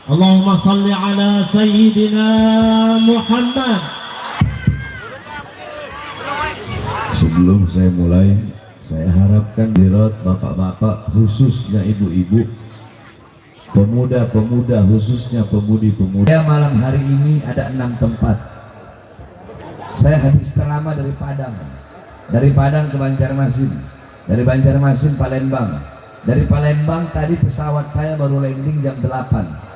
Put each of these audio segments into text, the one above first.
Allahumma salli ala Sayyidina Muhammad. Sebelum saya mulai, saya harapkan dirot bapak-bapak, khususnya ibu-ibu, pemuda-pemuda, khususnya pemudi-pemudi. Saya malam hari ini ada 6 tempat. Saya habis ceramah dari Padang ke Banjarmasin, dari Banjarmasin Palembang, dari Palembang tadi pesawat saya baru landing jam 8.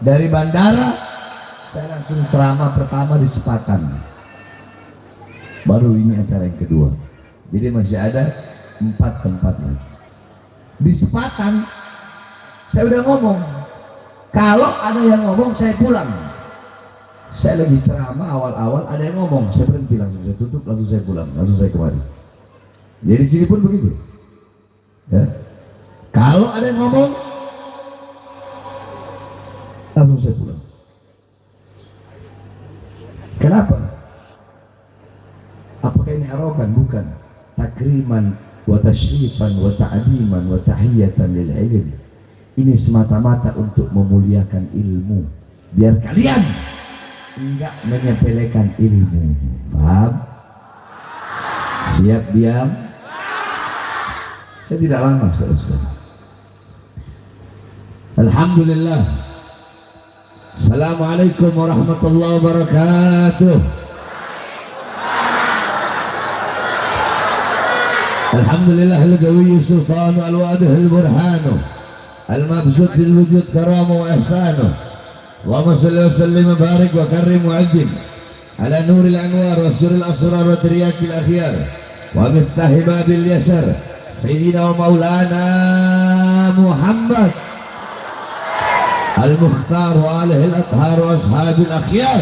Dari bandara saya langsung ceramah pertama di Sepatan. Baru ini acara yang kedua. Jadi masih ada 4 tempat lagi. Di Sepatan saya udah ngomong, kalau ada yang ngomong saya pulang. Saya lagi ceramah awal-awal ada yang ngomong, saya berhenti, langsung saya tutup, langsung saya pulang, langsung saya kemari. Jadi sini pun begitu. Ya. Kalau ada yang ngomong, langsung saya pulang. Kenapa? Apakah ini arogan? Bukan. Takriman wa tashrifan wa ta'diman wa tahiyatan lil ilm. Ini semata-mata untuk memuliakan ilmu, biar kalian enggak menyepelekan ilmu. Paham? Siap diam? Saya tidak lama, saudara-saudara. Alhamdulillah. Assalamualaikum warahmatullahi wabarakatuh. Alhamdulillah al-Qawi sultan al-wadih al-burhanu al-mabsut fil wujud karamu wa ihsanu. Allahumma salli wa sallim wa barik wa karrim wa azim ala nuril anwar wa suril asrar wa tiriyakil akhyar wa miftahi babil yasar sayyidina wa maulana Muhammad al-mukhtar wa alihi al-athhar wa ashabil akhyar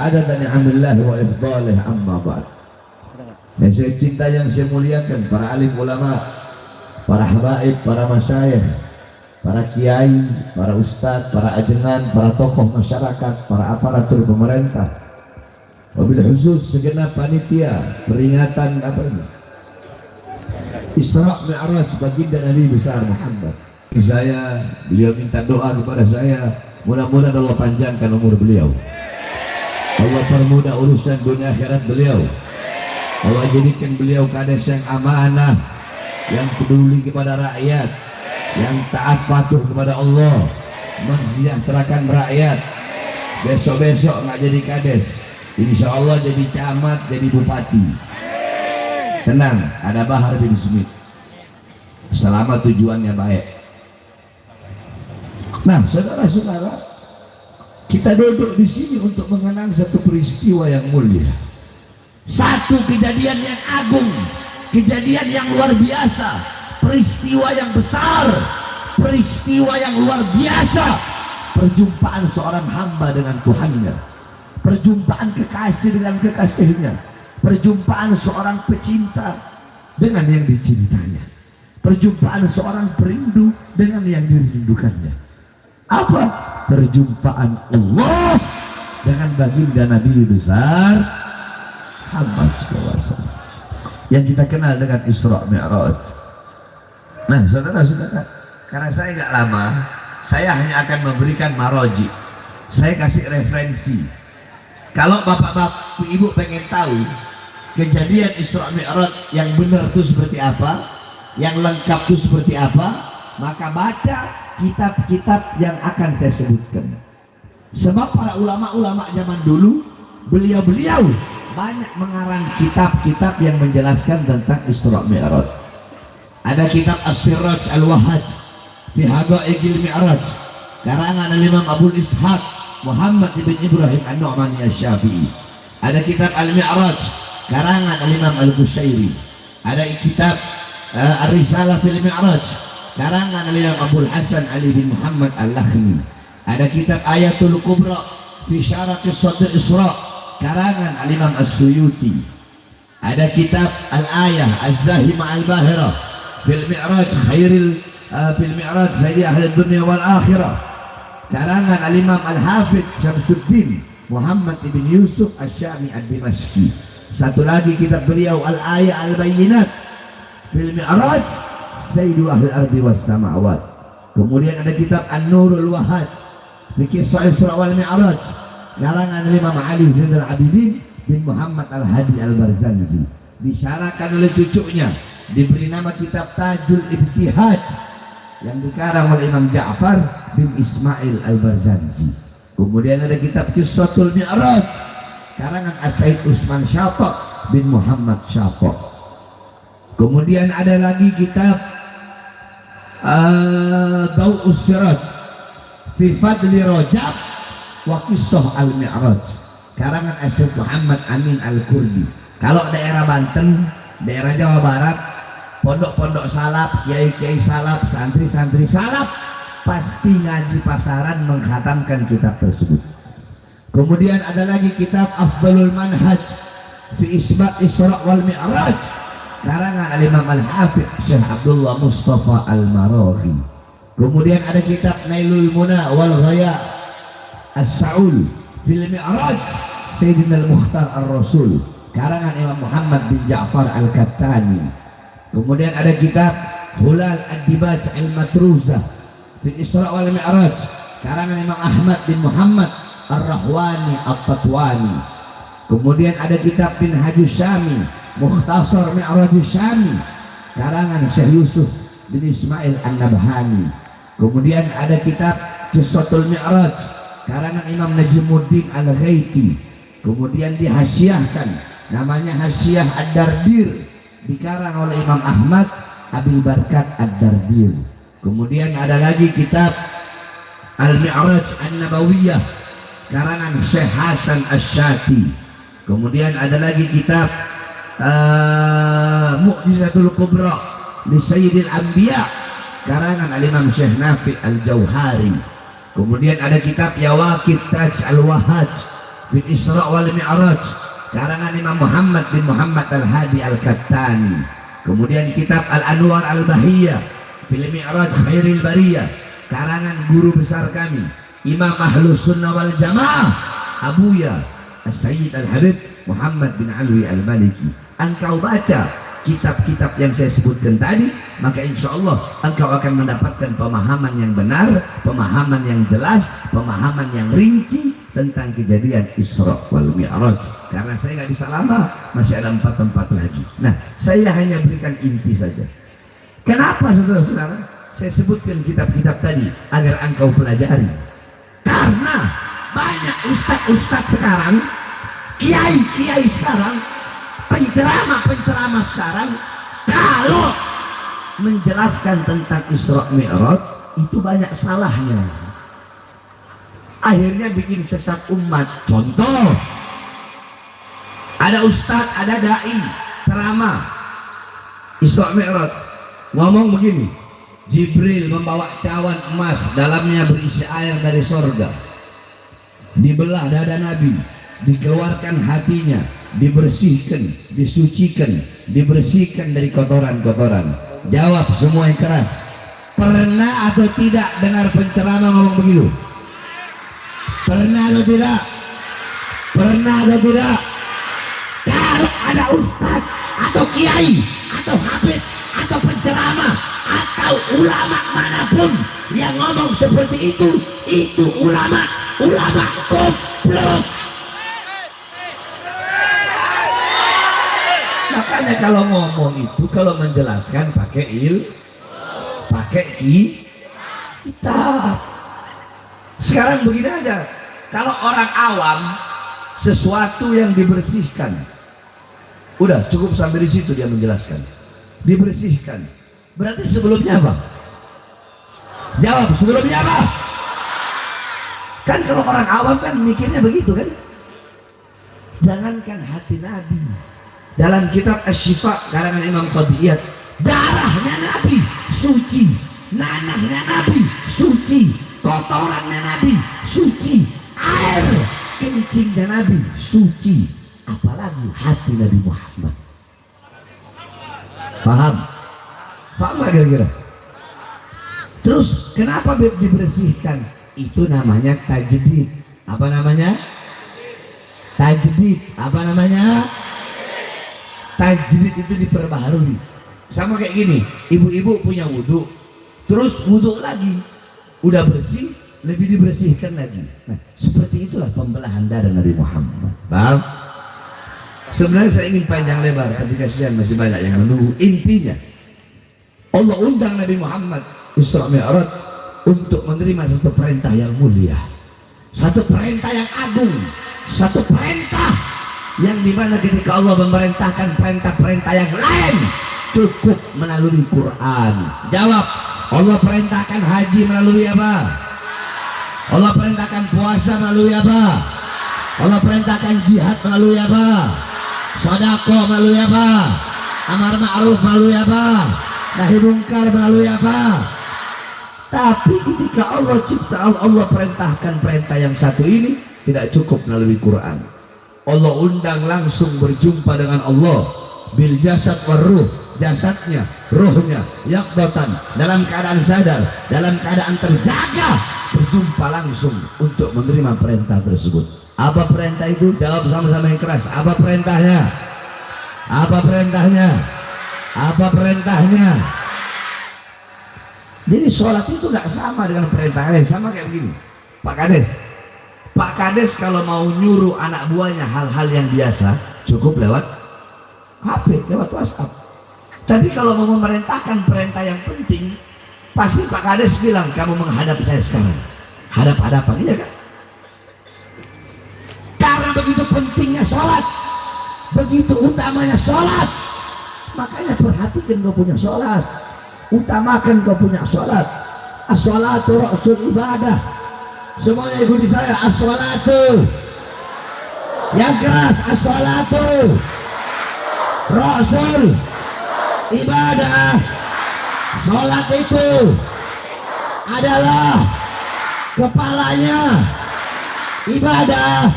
adada ni'amillahi wa ifdalih amma ba'd. Yang saya cinta, yang saya muliakan, para alim ulama, para habaib, para masyayikh, para kiai, para ustadz, para ajengan, para tokoh masyarakat, para aparatur pemerintah, wabil khusus segenap panitia peringatan apa ini? Isra Mi'raj baginda Nabi besar Muhammad. Saya, beliau minta doa kepada saya, mudah-mudahan Allah panjangkan umur beliau, Allah permudah urusan dunia akhirat beliau, Allah jadikan beliau kades yang amanah, yang peduli kepada rakyat, yang taat patuh kepada Allah, mensejahterakan rakyat. Besok-besok nggak jadi kades, insya Allah jadi camat, jadi bupati. Tenang, ada Bahar bin Smith, selama tujuannya baik. Nah, saudara-saudara, kita duduk di sini untuk mengenang satu peristiwa yang mulia, satu kejadian yang agung, kejadian yang luar biasa, peristiwa yang besar, peristiwa yang luar biasa, perjumpaan seorang hamba dengan Tuhannya, perjumpaan kekasih dengan kekasihnya, perjumpaan seorang pecinta dengan yang dicintanya, perjumpaan seorang perindu dengan yang dirindukannya. Apa? Perjumpaan Allah dengan baginda Nabi besar Muhammad SAW, yang kita kenal dengan Isra Mi'raj. Nah, saudara-saudara, karena saya nggak lama, saya hanya akan memberikan maroji. Saya kasih referensi. Kalau bapak-bapak, ibu pengen tahu kejadian Isra Mi'raj yang benar itu seperti apa, yang lengkap itu seperti apa, maka baca kitab-kitab yang akan saya sebutkan. Sebab para ulama-ulama zaman dulu, beliau-beliau banyak mengarang kitab-kitab yang menjelaskan tentang Isra Mi'raj. Ada kitab As-Siraj Al-Wahaj fi Haqaiqil Mi'raj, karangan Imam Abu Ishaq Muhammad ibn Ibrahim An-Nu'mani Asy-Syafi'i. Ada kitab Al-Mi'raj karangan Imam Al-Bushairi. Ada kitab Ar-Risalah fil Mi'raj karangan Imam Abdul Hasan Ali bin Muhammad Al-Lakhmi. Ada kitab Ayatul Kubra fi Syarah Qissat Isra karangan Al-Imam As-Suyuti. Ada kitab Al-Ayah Az-Zahimah Al-Bahirah fil Mi'raj Khairil fil Mi'raj Sayyidi Ahli Dunya wal Akhirah karangan Al-Imam Al-Hafidh Syamsuddin Muhammad ibn Yusuf Asy-Syami Ad-Dimashqi. Satu lagi kitab beliau Al-Ayah Al-Bayyinat fil Mi'raj Sayyidu Ahli Ardi was Samawat. Kemudian ada kitab An-Nurul Wahaj Fikih Isra wal Mi'raj karangan Imam Ali Zainal Abidin bin Muhammad Al-Hadi Al-Barzanji, disyarahkan oleh cucunya, diberi nama kitab Tajul Ibtihaj yang dikarang oleh Imam Ja'far bin Ismail Al-Barzanji. Kemudian ada kitab Qissatul Mi'raj karangan As-Said Usman Syatok bin Muhammad Syatok. Kemudian ada lagi kitab Dau'us Siraj fi Fadli Rajab wa Qissah Al-Mi'raj karangan As-Said Muhammad Amin Al-Kurdi. Kalau daerah Banten, daerah Jawa Barat, pondok-pondok salaf, kiai-kiai salaf, santri-santri salaf pasti ngaji pasaran menghatamkan kitab tersebut. Kemudian ada lagi kitab Afdalul Manhaj fi Isbat Isra wal Mi'raj karangan Al-Imam Al-Hafidh Syekh Abdullah Mustafa Al-Maraghi. Kemudian ada kitab Nailul Muna wal Ghaya As-Sa'ul fil Mi'raj Sayyidina Al-Mukhtar Ar-Rasul karangan Imam Muhammad bin Ja'far Al-Kattani. Kemudian ada kitab Hulal Ad-Dibaj Al-Matruzah fil Isra wal Mi'raj karangan Imam Ahmad bin Muhammad Ar-Rahwani At-Tatwani. Kemudian ada kitab bin Hajus Syami Mukhtasar Mi'rajus Syami karangan Syekh Yusuf bin Ismail An-Nabhani. Kemudian ada kitab Qissatul Mi'raj karangan Imam Najmuddin Al-Ghaiti. Kemudian dihasyiahkan, namanya Hasyiah Ad-Dardir, dikarang oleh Imam Ahmad Abil Barkat Ad-Dardir. Kemudian ada lagi kitab Al-Mi'raj An-Nabawiyah karangan Syekh Hasan Asy-Syati. Kemudian ada lagi kitab Mu'jizatul Kubra li Sayyidil Anbiya karangan Al-Imam Syekh Nafi Al-Jauhari. Kemudian ada kitab Yawaqit Taj Al-Wahaj fil Isra wal Mi'raj karangan Imam Muhammad bin Muhammad Al-Hadi Al-Kattani. Kemudian kitab Al-Anwar Al-Bahiyah fil Mi'raj Khairil Bariyah karangan guru besar kami Imam Ahlus Sunnah wal Jamaah Abuya As-Sayyid Al-Habib Muhammad bin Alwi Al-Maliki. Engkau baca kitab-kitab yang saya sebutkan tadi, maka insya Allah engkau akan mendapatkan pemahaman yang benar, pemahaman yang jelas, pemahaman yang rinci tentang kejadian Isra wal Mi'raj. Karena saya nggak bisa lama, masih ada 4 tempat lagi. Nah, saya hanya berikan inti saja. Kenapa saudara-saudara saya sebutkan kitab-kitab tadi agar engkau pelajari? Karena banyak ustadz-ustadz sekarang, kiai-kiai sekarang, penceramah-penceramah sekarang, kalau menjelaskan tentang Isra Mi'raj itu banyak salahnya, akhirnya bikin sesat umat. Contoh, ada ustadz, ada dai ceramah Isra Mi'raj, ngomong begini, Jibril membawa cawan emas, dalamnya berisi air dari sorga, dibelah dada Nabi, dikeluarkan hatinya, dibersihkan, disucikan, dibersihkan dari kotoran-kotoran. Jawab semua yang keras, pernah atau tidak dengar penceramah ngomong begitu? Pernah atau tidak? Pernah atau tidak? Kalau ada ustaz atau kiai atau habib atau penceramah atau ulama manapun yang ngomong seperti itu ulama goblok. Makanya kalau ngomong itu, kalau menjelaskan pakai kitab. Sekarang begini aja, kalau orang awam sesuatu yang dibersihkan, udah cukup sampai di situ dia menjelaskan. Dibersihkan, berarti sebelumnya apa? Jawab, sebelumnya apa? Kan kalau orang awam kan mikirnya begitu kan. Jangankan hati Nabi, dalam kitab Asy-Syifa karangan Imam Qadiyat, darahnya Nabi suci, nanahnya Nabi suci, kotorannya Nabi suci, air kencingnya Nabi suci, apalagi hati Nabi Muhammad. Paham? Paham gak kira-kira? Terus kenapa dibersihkan? Itu namanya tajdid. Apa namanya? Tajdid. Apa namanya? Tajdid itu diperbaharui. Sama kayak gini, ibu-ibu punya wudhu, terus wudhu lagi, udah bersih, lebih dibersihkan lagi. Nah, seperti itulah pembelahan dada Nabi Muhammad. Paham? Sebenarnya saya ingin panjang lebar, tapi kasihan masih banyak yang menunggu. Intinya, Allah undang Nabi Muhammad Isra Mi'raj untuk menerima satu perintah yang mulia, satu perintah yang agung, satu perintah yang dimana ketika Allah memerintahkan perintah-perintah yang lain cukup melalui Quran. Jawab, Allah perintahkan haji melalui apa? Allah perintahkan puasa melalui apa? Allah perintahkan jihad melalui apa? Sedekah melalui apa? Amar ma'ruf melalui apa? Nahi mungkar melalui apa? Tapi ketika Allah cipta, Allah perintahkan perintah yang satu ini tidak cukup melalui Quran. Allah undang langsung berjumpa dengan Allah bil jasad war ruh, jasadnya, ruhnya yaqdatan, dalam keadaan sadar, dalam keadaan terjaga, berjumpa langsung untuk menerima perintah tersebut. Apa perintah itu? Jawab sama-sama yang keras. Apa perintahnya? Apa perintahnya? Apa perintahnya? Jadi sholat itu nggak sama dengan perintah lain. Sama kayak begini, Pak Kades. Pak Kades kalau mau nyuruh anak buahnya hal-hal yang biasa, cukup lewat HP, lewat WhatsApp. Tapi kalau mau memerintahkan perintah yang penting, pasti Pak Kades bilang, kamu menghadap saya sekarang. Hadap-hadapan, iya kan? Karena begitu pentingnya sholat, begitu utamanya sholat, makanya perhatikan kau punya sholat, utamakan kau punya sholat. As-sholatu ra'sul ibadah. Semuanya ikuti saya, as-sholatu. Yang keras, as-sholatu ra'sul ibadah. Sholat itu adalah kepalanya ibadah.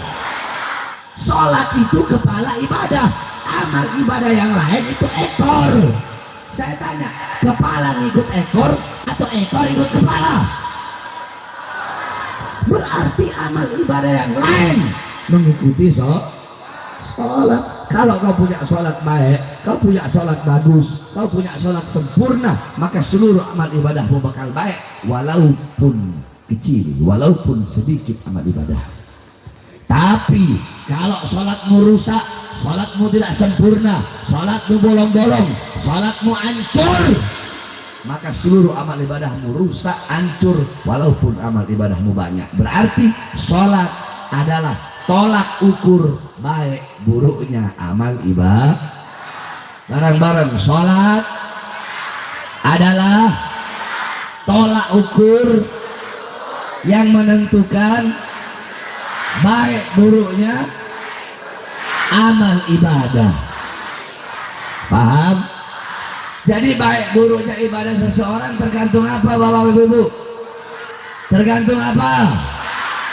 Sholat itu kepala ibadah. Amal ibadah yang lain itu ekor. Saya tanya, kepala ngikut ekor atau ekor ikut kepala? Berarti amal ibadah yang lain mengikuti sholat. Kalau kau punya sholat baik, kau punya sholat bagus, kau punya sholat sempurna, maka seluruh amal ibadahmu bakal baik, walaupun kecil, walaupun sedikit amal ibadah. Tapi kalau sholatmu rusak, sholatmu tidak sempurna, sholatmu bolong-bolong, sholatmu hancur, maka seluruh amal ibadahmu rusak, hancur, walaupun amal ibadahmu banyak. Berarti sholat adalah tolak ukur baik buruknya amal ibadah. Bareng-bareng, sholat adalah tolak ukur yang menentukan baik buruknya amal ibadah. Paham? Jadi baik buruknya ibadah seseorang tergantung apa, Bapak Ibu? Tergantung apa?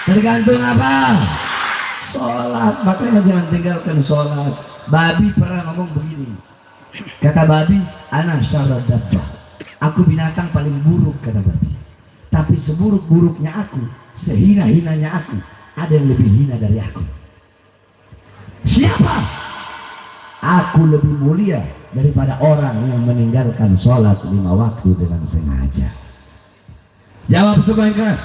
Tergantung apa? Sholat. Makanya jangan tinggalkan sholat. Babi pernah ngomong begini, kata babi, ana syarrad dabbah, aku binatang paling buruk, kata babi. Tapi seburuk-buruknya aku, sehina-hinanya aku, ada yang lebih hina dari aku. Siapa? Aku lebih mulia daripada orang yang meninggalkan sholat 5 waktu dengan sengaja. Jawab semua yang keras.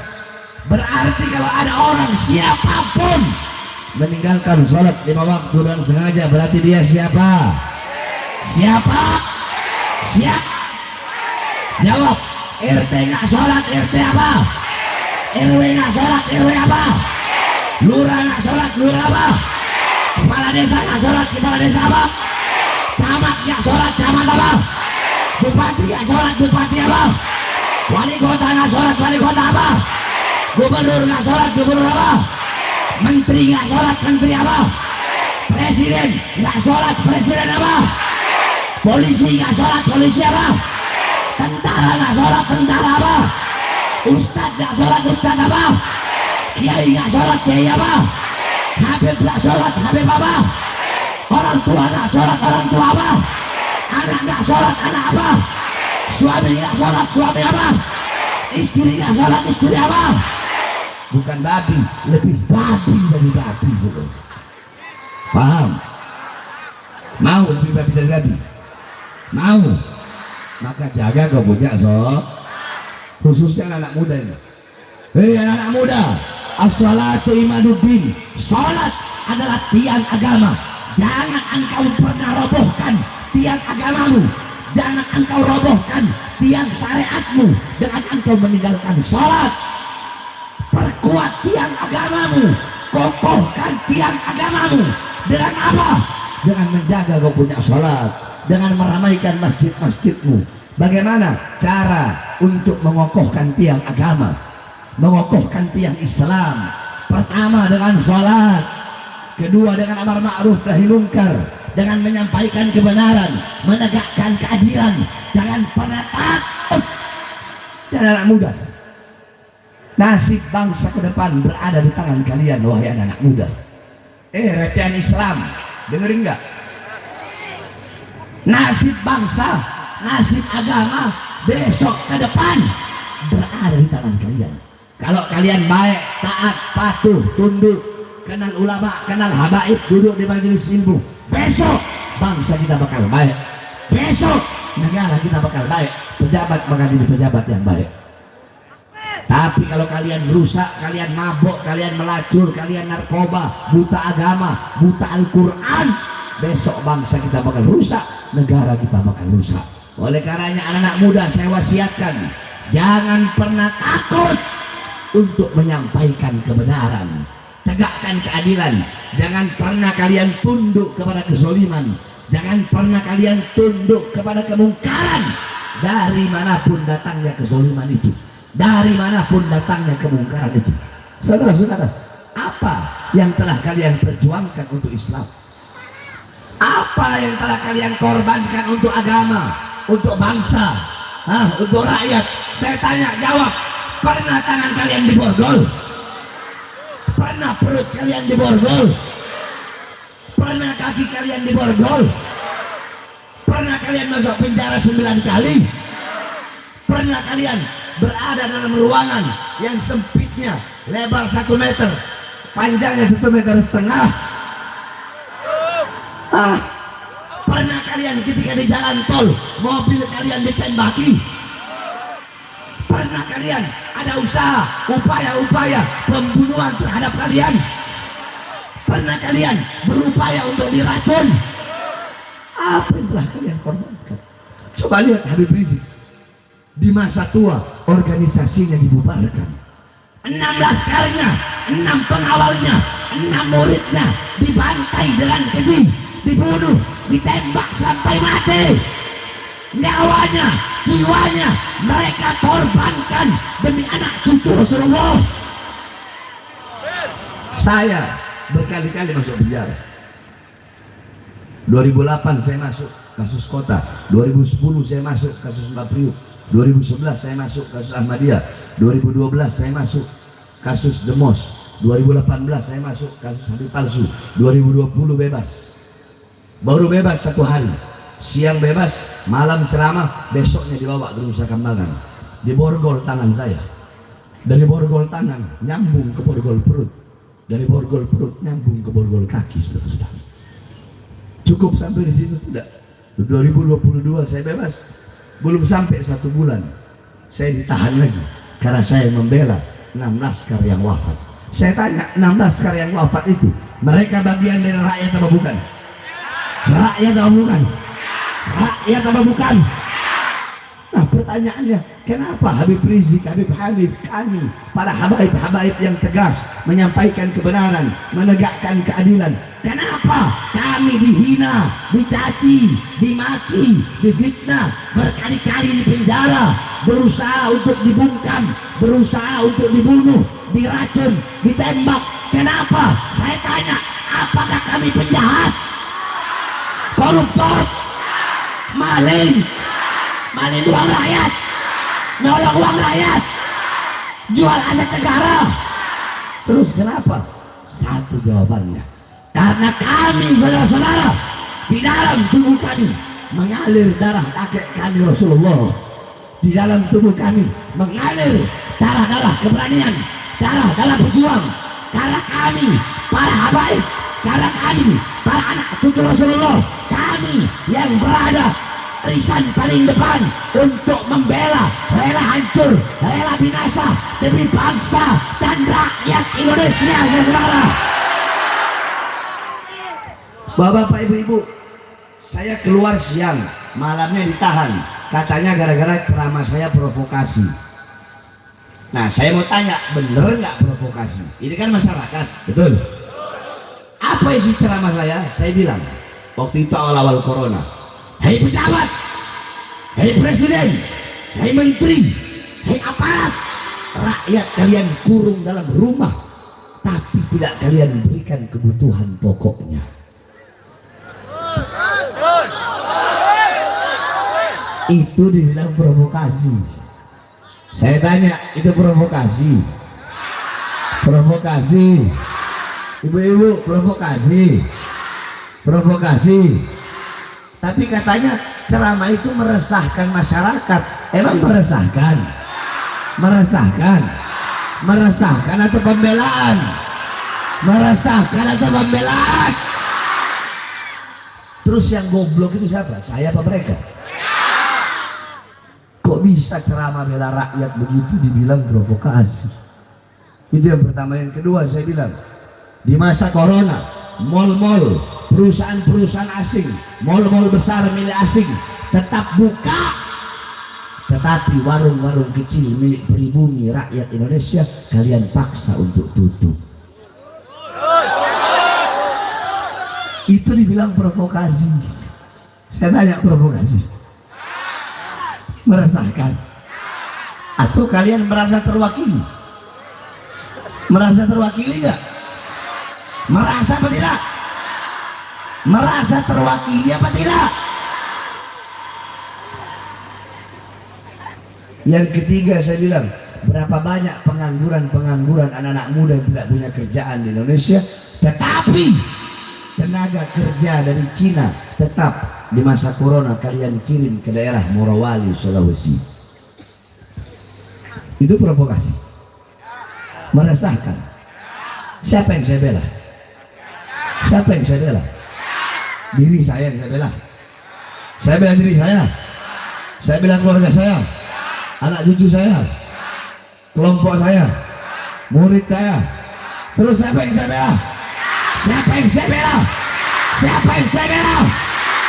Berarti kalau ada orang siapapun meninggalkan sholat 5 waktu dengan sengaja, berarti dia siapa? Siapa? Siapa? Jawab. RT nggak sholat, RT apa? RW nggak sholat, RW apa? Lurah nggak sholat, lurah apa? Kepala desa nggak sholat, kepala desa apa? Camat nggak sholat, camat apa? Bupati nggak sholat, bupati apa? Wali kota nggak sholat, wali kota apa? Gubernur nggak sholat, gubernur apa? Menteri nggak sholat, menteri apa? Presiden nggak sholat, presiden apa? Polisi nggak sholat, polisi apa? Tentara nggak sholat, tentara apa? Ustadz nggak sholat, ustadz apa? Kiai nggak sholat, kiai apa? Habib nggak sholat, habib apa? Orang tua nggak sholat, orang tua apa? Anak nggak sholat, anak apa? Suami nggak sholat, suami apa? Istri nggak sholat, istri apa? Bukan babi, lebih babi dari babi. Paham? Mau lebih babi dari babi? Mau? Maka jaga kau punya khususnya anak muda ini. Hei anak muda, as-salatu imaduddin. Salat adalah tiang agama. Jangan engkau pernah robohkan tiang agamamu. Jangan engkau robohkan tiang syariatmu dengan engkau meninggalkan salat. Perkuat tiang agamamu, kokohkan tiang agamamu. Dengan apa? Dengan menjaga kau punya salat, dengan meramaikan masjid-masjidmu. Bagaimana cara untuk mengokohkan tiang agama, mengokohkan tiang Islam? Pertama dengan salat, kedua dengan amar ma'ruf nahi munkar, dengan menyampaikan kebenaran, menegakkan keadilan. Jangan pernah takut. Dan anak muda, nasib bangsa ke depan berada di tangan kalian, wahai anak muda. Recehan Islam, dengerin nggak? Nasib bangsa, nasib agama besok ke depan berada di tangan kalian. Kalau kalian baik, taat, patuh, tunduk, kenal ulama, kenal habaib, duduk di majelis ilmu, besok bangsa kita bakal baik. Besok negara kita bakal baik. Pejabat bakal jadi pejabat yang baik. Tapi kalau kalian rusak, kalian mabuk, kalian melacur, kalian narkoba, buta agama, buta Al-Quran, besok bangsa kita bakal rusak, negara kita bakal rusak. Oleh karenanya anak-anak muda, saya wasiatkan, jangan pernah takut untuk menyampaikan kebenaran, tegakkan keadilan. Jangan pernah kalian tunduk kepada kezaliman, jangan pernah kalian tunduk kepada kemungkaran. Dari manapun datangnya kezaliman itu, dari manapun datangnya kemungkaran itu, saudara-saudara, apa yang telah kalian perjuangkan untuk Islam? Apa yang telah kalian korbankan untuk agama, untuk bangsa, untuk rakyat? Saya tanya, jawab. Pernah tangan kalian diborgol? Pernah perut kalian diborgol? Pernah kaki kalian diborgol? Pernah kalian masuk penjara 9 kali? Pernah kalian berada dalam ruangan yang sempitnya lebar 1 meter, panjangnya 1,5 meter? Pernah kalian ketika di jalan tol mobil kalian ditembaki? Pernah kalian ada usaha, upaya-upaya pembunuhan terhadap kalian? Pernah kalian berupaya untuk diracun? Apa yang telah kalian korbankan? Coba lihat Habib Rizik. Di masa tua organisasinya dibubarkan. 6 laskarnya, 6 pengawalnya, 6 muridnya dibantai dengan keji, dibunuh, ditembak sampai mati. Nyawanya, jiwanya mereka korbankan demi anak cucu Rasulullah. Saya berkali-kali masuk penjara. 2008 saya masuk kasus kota, 2010 saya masuk kasus Mbak Priuk, 2011 saya masuk kasus Ahmadiyah, 2012 saya masuk kasus Demos, 2018 saya masuk kasus Habib palsu, 2020 bebas. Baru bebas 1 hari, siang bebas, malam ceramah, besoknya dibawa ke Nusa Kambangan, diborgol tangan saya. Dari borgol tangan nyambung ke borgol perut, dari borgol perut nyambung ke borgol kaki, saudara-saudara. Cukup sampai di situ tidak? 2022 saya bebas, belum sampai 1 bulan saya ditahan lagi karena saya membela 6 laskar yang wafat. Saya tanya, 6 laskar yang wafat itu mereka bagian dari rakyat atau bukan? Rakyat atau bukan? Rakyat atau bukan? Nah pertanyaannya, kenapa Habib Rizik, Habib Hanif, kami para habaib-habaib yang tegas menyampaikan kebenaran, menegakkan keadilan, kenapa kami dihina, dicaci, dimaki, difitnah, berkali-kali di penjara, berusaha untuk dibungkam, berusaha untuk dibunuh, diracun, ditembak? Kenapa? Saya tanya, apakah kami penjahat, koruptor, maling, maling uang rakyat, nolong uang rakyat, jual aset negara? Terus kenapa? Satu jawabannya, karena kami saudara-saudara, di dalam tubuh kami mengalir darah kakek kami Rasulullah. Di dalam tubuh kami mengalir darah-darah keberanian, darah-darah berjuang. Karena kami para habaib, karena kami para anak cucu Rasulullah, kami yang berada barisan paling depan untuk membela, rela hancur, rela binasa demi bangsa dan rakyat Indonesia, saudara. Bapak ibu-ibu, saya keluar siang, malamnya ditahan, katanya gara-gara ceramah saya provokasi. Nah, saya mau tanya, bener nggak provokasi? Ini kan masyarakat, betul? Apa isi ceramah saya? Saya bilang, waktu itu awal-awal corona, hei pejabat, hei presiden, hei menteri, hei aparat, rakyat kalian kurung dalam rumah, tapi tidak kalian berikan kebutuhan pokoknya. Itu dibilang provokasi. Saya tanya, itu provokasi? Provokasi? Ibu-ibu, provokasi? Provokasi? Tapi katanya ceramah itu meresahkan masyarakat. Emang meresahkan? Meresahkan? Meresahkan atau pembelaan? Meresahkan atau pembelaan? Terus yang goblok itu siapa? Saya apa mereka? Kok bisa ceramah bela rakyat begitu dibilang provokasi? Itu yang pertama. Yang kedua, saya bilang, di masa corona, mal-mal, perusahaan-perusahaan asing, mal-mal besar milik asing tetap buka, tetapi warung-warung kecil milik pribumi rakyat Indonesia kalian paksa untuk tutup. Itu dibilang provokasi. Saya tanya, provokasi? Meresahkan? Atau kalian merasa terwakili? Merasa terwakili nggak? Merasa apa tidak? Merasa terwakili apa tidak? Yang ketiga, saya bilang, berapa banyak pengangguran anak-anak muda yang tidak punya kerjaan di Indonesia, tetapi tenaga kerja dari Cina tetap di masa corona kalian kirim ke daerah Morowali, Sulawesi. Itu provokasi? Meresahkan? Siapa yang saya bela? Siapa yang saya bela? Diri saya yang saya bela. Saya bela diri saya. Saya bela keluarga saya, anak cucu saya, kelompok saya, murid saya. Terus siapa yang saya bela? Siapa yang saya bela? Siapa yang saya bela?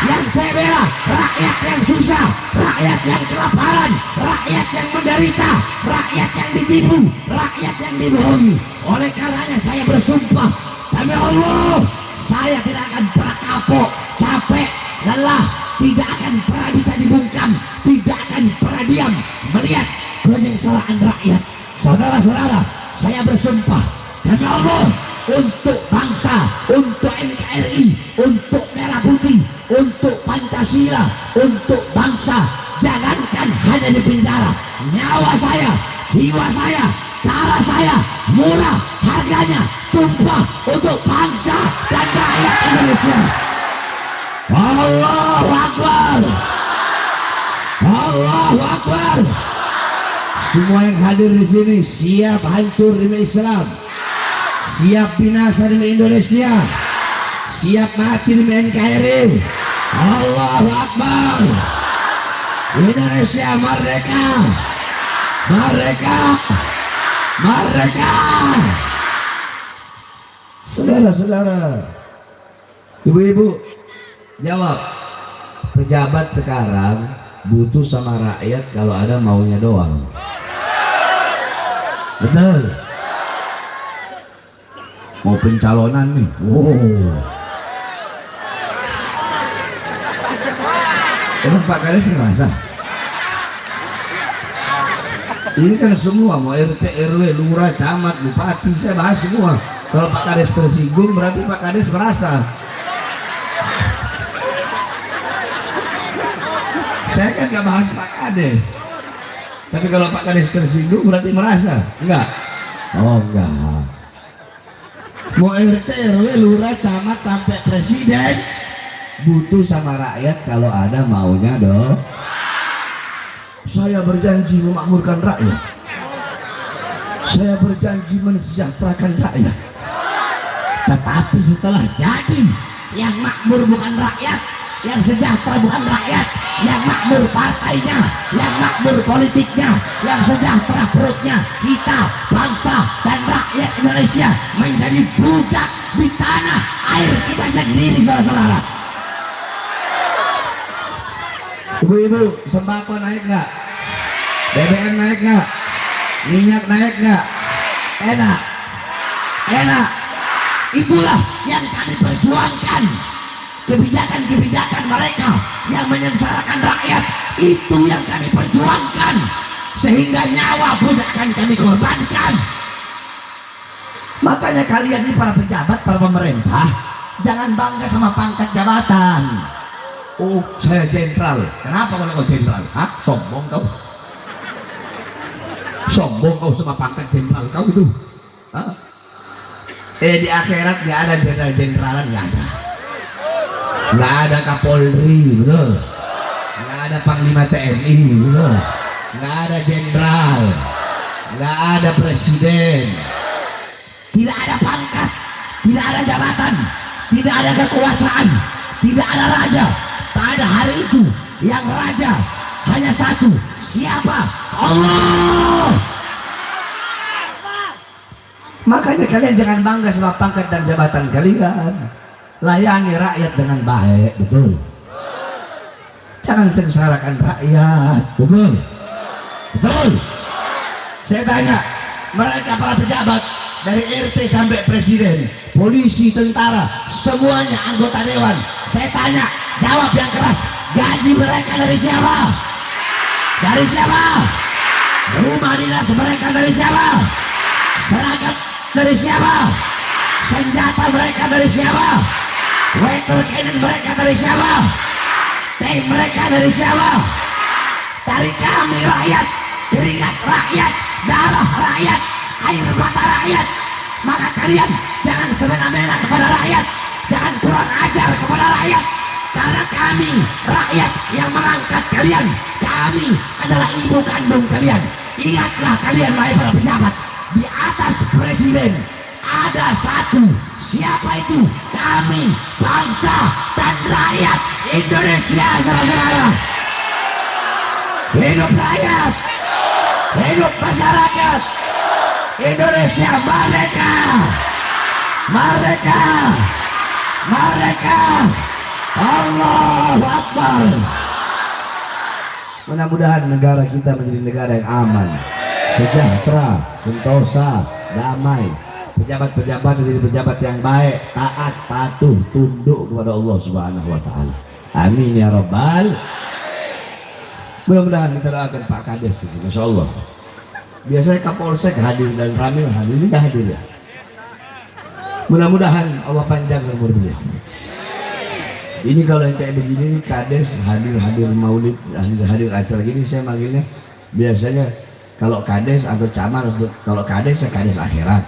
Yang saya bela rakyat yang susah, rakyat yang kelaparan, rakyat yang menderita, rakyat yang ditipu, rakyat yang dibohongi. Oleh karenanya saya bersumpah demi Allah, saya tidak akan pernah kapok, capek, lelah, tidak akan pernah bisa dibungkam, tidak akan pernah diam melihat penyengsaraan rakyat. Saudara-saudara, saya bersumpah demi Allah, untuk bangsa, untuk NKRI, untuk Merah Putih, untuk Pancasila, untuk bangsa, jangankan hanya di penjara, nyawa saya, jiwa saya, darah saya murah harganya, tumpah untuk bangsa dan rakyat Indonesia. Allahu Akbar, Allahu Akbar. Semua yang hadir di sini siap hancur demi Islam, siap binasa demi Indonesia, siap mati demi NKRI. Allahu Akbar. Indonesia merdeka, merdeka, merdeka. Saudara-saudara, ibu-ibu, jawab. Pejabat sekarang butuh sama rakyat kalau ada maunya doang. Betul. Mau pencalonan nih, wow. Emang Pak Kades ngerasa? Ini kan semua, mau RT, RW, lurah, camat, bupati, saya bahas semua. Kalau Pak Kades tersinggung berarti Pak Kades merasa. Saya kan nggak bahas Pak Kades. Tapi kalau Pak Kades tersinggung berarti merasa? Enggak? Oh enggak. Mau RT, RW, lurah, camat sampai presiden butuh sama rakyat kalau ada maunya dong. Saya berjanji memakmurkan rakyat. Saya berjanji mensejahterakan rakyat. Tetapi setelah jadi yang makmur bukan rakyat, yang sejahtera bukan rakyat, yang makmur partainya, yang makmur politiknya, yang sejahtera perutnya. Kita bangsa dan rakyat Indonesia menjadi budak di tanah air kita sendiri, saudara-saudara. Ibu-ibu, sembako naik nggak? BBM naik nggak? Minyak naik nggak? Enak, enak. Itulah yang kami perjuangkan. Kebijakan-kebijakan mereka yang menyengsarakan rakyat, itu yang kami perjuangkan, sehingga nyawa pun akan kami korbankan. Makanya kalian ini para pejabat, para pemerintah, jangan bangga sama pangkat jabatan. Oh, saya jenderal. Kenapa kalau kau jenderal? Hah? Sombong kau? Sombong kau sama pangkat jenderal kau itu? Hah? Di akhirat nggak ada jenderal-jeneralan, nggak ada. Nggak ada Kapolri, betul. Nggak ada Panglima TNI, betul. Nggak ada jenderal, nggak ada presiden. Tidak ada pangkat, tidak ada jabatan, tidak ada kekuasaan, tidak ada raja. Pada hari itu yang raja hanya satu. Siapa? Allah. Makanya kalian jangan bangga sama pangkat dan jabatan kalian. Layani rakyat dengan baik, betul. Jangan sengsarakan rakyat, betul. Betul. Saya tanya, mereka para pejabat dari RT sampai presiden, polisi, tentara, semuanya anggota dewan. Saya tanya, jawab yang keras. Gaji mereka dari siapa? Dari siapa? Rumah dinas mereka dari siapa? Seragam dari siapa? Senjata mereka dari siapa? Water cannon mereka dari siapa? Tank mereka dari siapa? Dari kami rakyat, keringat rakyat, darah rakyat, air mata rakyat. Maka kalian jangan semena-mena kepada rakyat, jangan kurang ajar kepada rakyat, karena kami rakyat yang mengangkat kalian. Kami adalah ibu kandung kalian. Ingatlah kalian, wahai para pejabat, di atas presiden ada satu. Siapa itu? Kami, bangsa dan rakyat Indonesia, saudara-saudara. Hidup rakyat, hidup masyarakat Indonesia merdeka, merdeka, merdeka. Allahu Akbar. Mudah-mudahan negara kita menjadi negara yang aman, sejahtera, sentosa, damai. Pejabat-pejabat menjadi pejabat yang baik, taat, patuh, tunduk kepada Allah Subhanahu wa Ta'ala. Amin ya Rabbal. Mudah-mudahan kita doakan Pak Kades, Masya Allah. Biasanya Kapolsek hadir dan Ramil hadir, ini nggak hadir ya. Mudah-mudahan Allah panjang umur beliau. Ini kalau yang kayak begini, Kades hadir maulid, hadir acara gini, saya manggilnya biasanya kalau Kades atau camat. Kalau Kades ya Kades akhirat,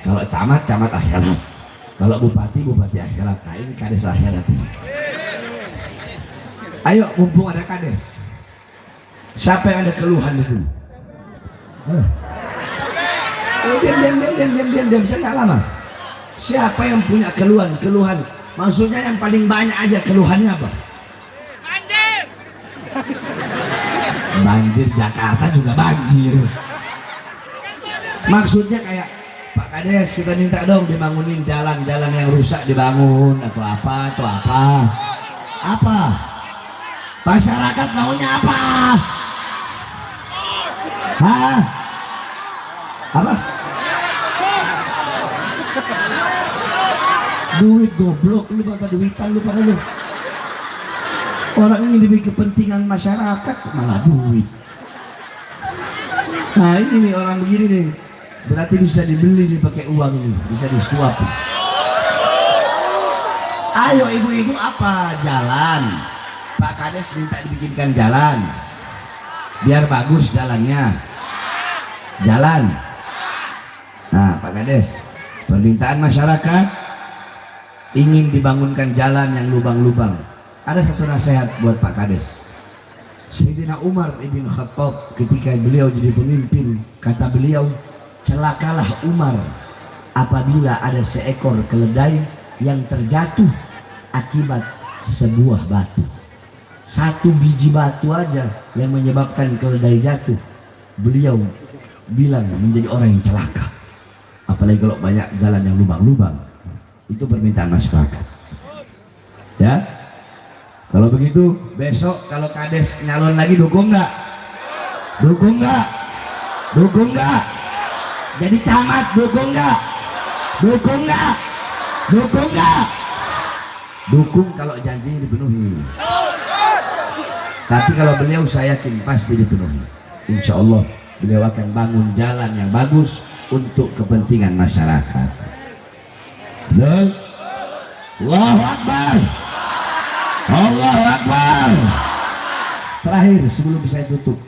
kalau camat akhirat, kalau bupati akhirat. Nah ini Kades akhirat. Ayo mumpung ada Kades, siapa yang ada keluhan di sini? Diam, saya nggak lama. Siapa yang punya keluhan? Maksudnya yang paling banyak aja keluhannya apa? Banjir. Banjir Jakarta juga banjir. Maksudnya kayak Pak Kades, kita minta dong dibangunin jalan-jalan yang rusak dibangun atau apa? Apa? Masyarakat maunya apa? Hah? Apa? Duit goblok, lu pada duitan lu pada lu. Orang ini demi kepentingan masyarakat malah duit. Nah ini nih orang begini nih, berarti bisa dibeli nih pakai uang ini, bisa disuap. Ayo ibu-ibu apa? Jalan. Pak Kades minta dibikinkan jalan, biar bagus jalannya. Jalan. Nah Pak Kades, permintaan masyarakat ingin dibangunkan jalan yang lubang-lubang. Ada satu nasihat buat Pak Kades. Sayyidina Umar ibn Khattab ketika beliau jadi pemimpin, kata beliau, celakalah Umar apabila ada seekor keledai yang terjatuh akibat sebuah batu. Satu biji batu aja yang menyebabkan keledai jatuh, beliau bilang menjadi orang yang celaka. Apalagi kalau banyak jalan yang lubang-lubang, itu permintaan masyarakat. Ya, kalau begitu besok kalau kades nyalon lagi dukung nggak? Dukung nggak? Dukung nggak? Jadi camat dukung nggak? Dukung nggak? Dukung nggak? Dukung kalau janjinya dipenuhi. Tapi kalau beliau saya yakin pasti dipenuhi. Insya Allah beliau akan bangun jalan yang bagus untuk kepentingan masyarakat. Betul? Allahu Akbar. Allahu Akbar. Terakhir sebelum saya tutup,